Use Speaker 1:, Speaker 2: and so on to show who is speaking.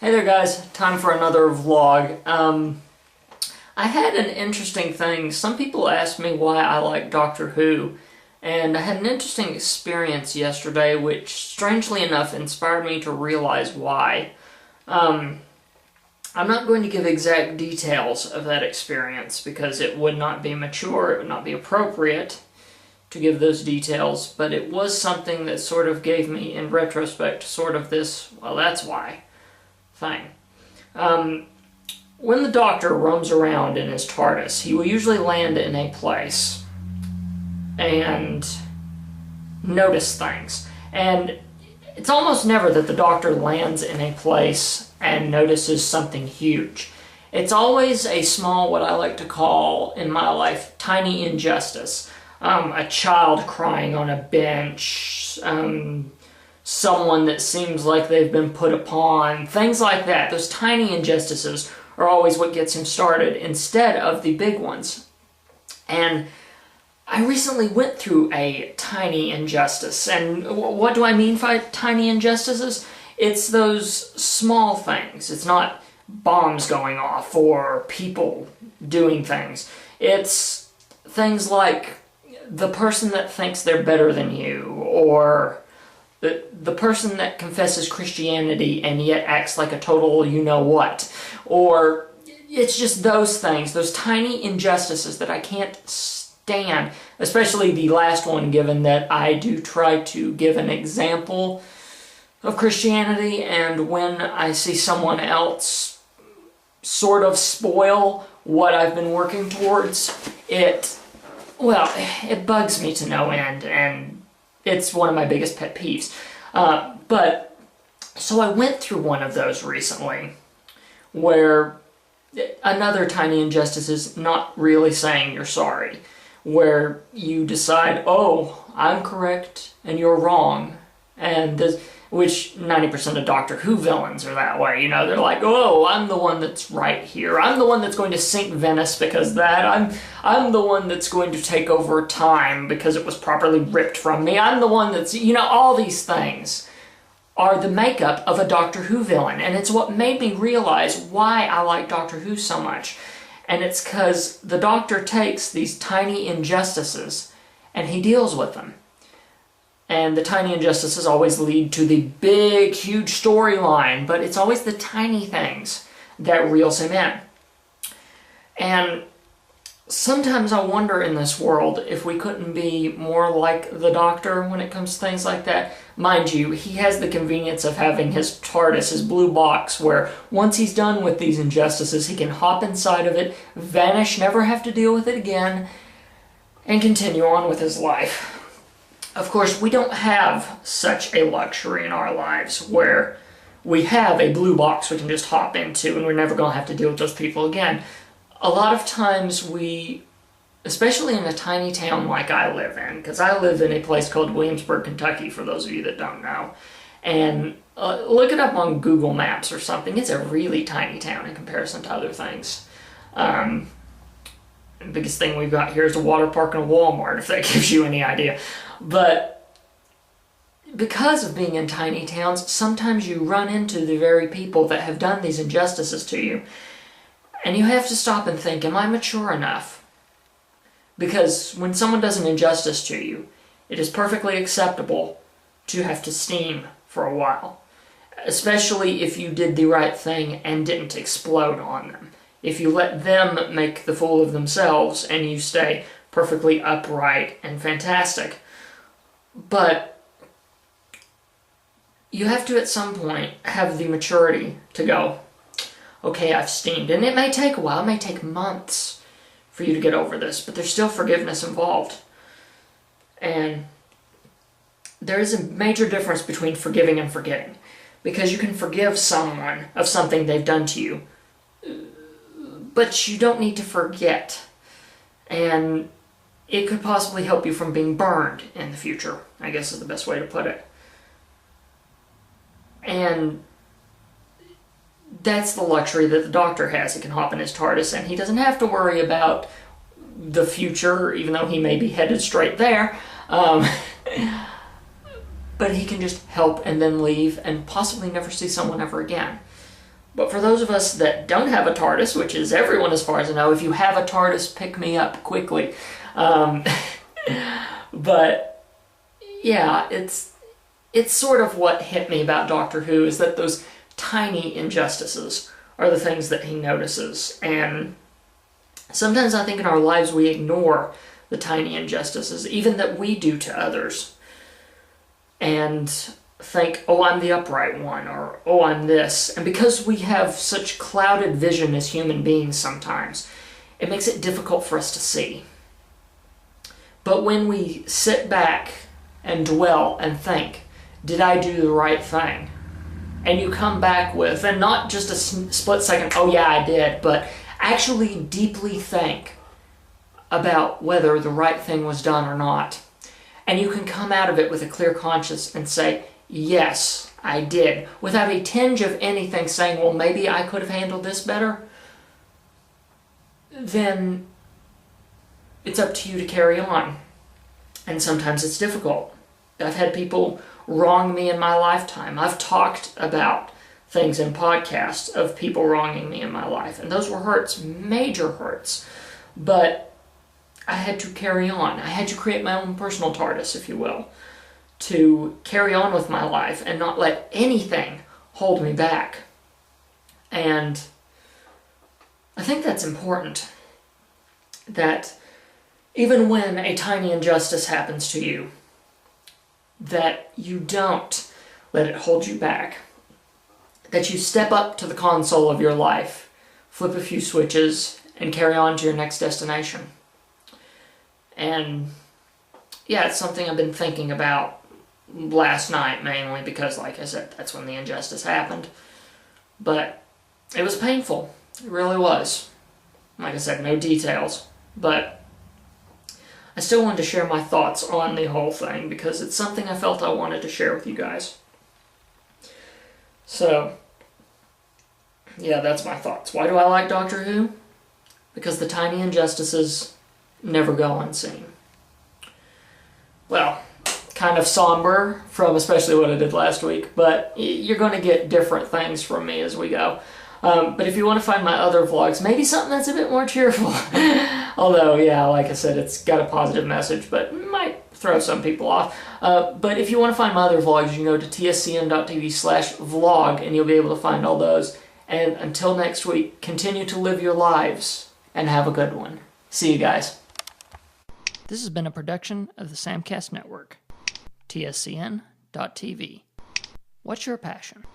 Speaker 1: Hey there guys, time for another vlog. I had an interesting thing. Some people asked me why I like Doctor Who, and I had an interesting experience yesterday which, strangely enough, inspired me to realize why. I'm not going to give exact details of that experience because it would not be mature, it would not be appropriate to give those details, but it was something that sort of gave me, in retrospect, sort of this, well, that's why thing. When the Doctor roams around in his TARDIS, he will usually land in a place and notice things. And it's almost never that the Doctor lands in a place and notices something huge. It's always a small, what I like to call, in my life, tiny injustice. A child crying on a bench, someone that seems like they've been put upon, things like that. Those tiny injustices are always what gets him started instead of the big ones. And I recently went through a tiny injustice, and what do I mean by tiny injustices? It's those small things. It's not bombs going off or people doing things. It's things like the person that thinks they're better than you, or the person that confesses Christianity and yet acts like a total you-know-what. Or it's just those things, those tiny injustices that I can't stand, especially the last one, given that I do try to give an example of Christianity, and when I see someone else sort of spoil what I've been working towards, it bugs me to no end, and it's one of my biggest pet peeves. So I went through one of those recently, where another tiny injustice is not really saying you're sorry, where you decide, oh, I'm correct and you're wrong, and which 90% of Doctor Who villains are that way, you know, they're like, oh, I'm the one that's right here, I'm the one that's going to sink Venice because that, I'm the one that's going to take over time because it was properly ripped from me, I'm the one that's, you know, all these things are the makeup of a Doctor Who villain, and it's what made me realize why I like Doctor Who so much. And it's because the Doctor takes these tiny injustices and he deals with them. And the tiny injustices always lead to the big, huge storyline, but it's always the tiny things that reels him in. And sometimes I wonder in this world if we couldn't be more like the Doctor when it comes to things like that. Mind you, he has the convenience of having his TARDIS, his blue box, where once he's done with these injustices, he can hop inside of it, vanish, never have to deal with it again, and continue on with his life. Of course, we don't have such a luxury in our lives where we have a blue box we can just hop into and we're never going to have to deal with those people again. A lot of times we, especially in a tiny town like I live in, because I live in a place called Williamsburg, Kentucky, for those of you that don't know, and look it up on Google Maps or something. It's a really tiny town in comparison to other things. The biggest thing we've got here is a water park and a Walmart, if that gives you any idea. But because of being in tiny towns, sometimes you run into the very people that have done these injustices to you. And you have to stop and think, am I mature enough? Because when someone does an injustice to you, it is perfectly acceptable to have to steam for a while. Especially if you did the right thing and didn't explode on them. If you let them make the fool of themselves and you stay perfectly upright and fantastic. But you have to at some point have the maturity to go, okay, I've steamed. And it may take a while, it may take months for you to get over this, but there's still forgiveness involved. And there is a major difference between forgiving and forgetting. Because you can forgive someone of something they've done to you, but you don't need to forget. And it could possibly help you from being burned in the future, I guess is the best way to put it. And that's the luxury that the Doctor has. He can hop in his TARDIS and he doesn't have to worry about the future, even though he may be headed straight there. But he can just help and then leave and possibly never see someone ever again. But for those of us that don't have a TARDIS, which is everyone as far as I know, if you have a TARDIS, pick me up quickly. But yeah, it's sort of what hit me about Doctor Who, is that those tiny injustices are the things that he notices. And sometimes I think in our lives we ignore the tiny injustices, even that we do to others, and think, oh, I'm the upright one, or oh, I'm this. And because we have such clouded vision as human beings sometimes, it makes it difficult for us to see. But when we sit back and dwell and think, did I do the right thing? And you come back with, and not just a split second, oh yeah, I did, but actually deeply think about whether the right thing was done or not. And you can come out of it with a clear conscience and say, yes, I did, without a tinge of anything saying, well, maybe I could have handled this better. Then it's up to you to carry on. And sometimes it's difficult. I've had people wrong me in my lifetime. I've talked about things in podcasts of people wronging me in my life, and those were hurts, major hurts. But I had to carry on. I had to create my own personal TARDIS, if you will, to carry on with my life and not let anything hold me back. And I think that's important, that even when a tiny injustice happens to you, that you don't let it hold you back. That you step up to the console of your life, flip a few switches, and carry on to your next destination. And yeah, it's something I've been thinking about last night, mainly because, like I said, that's when the injustice happened. But it was painful. It really was. Like I said, no details. But I still wanted to share my thoughts on the whole thing because it's something I felt I wanted to share with you guys. So, yeah, that's my thoughts. Why do I like Doctor Who? Because the tiny injustices never go unseen. Well, kind of somber from especially what I did last week, but you're going to get different things from me as we go. But if you want to find my other vlogs, maybe something that's a bit more cheerful. Although, yeah, like I said, it's got a positive message, but might throw some people off. But if you want to find my other vlogs, you can go to tscn.tv/vlog, and you'll be able to find all those. And until next week, continue to live your lives, and have a good one. See you guys. This has been a production of the Samcast Network. tscn.tv. What's your passion?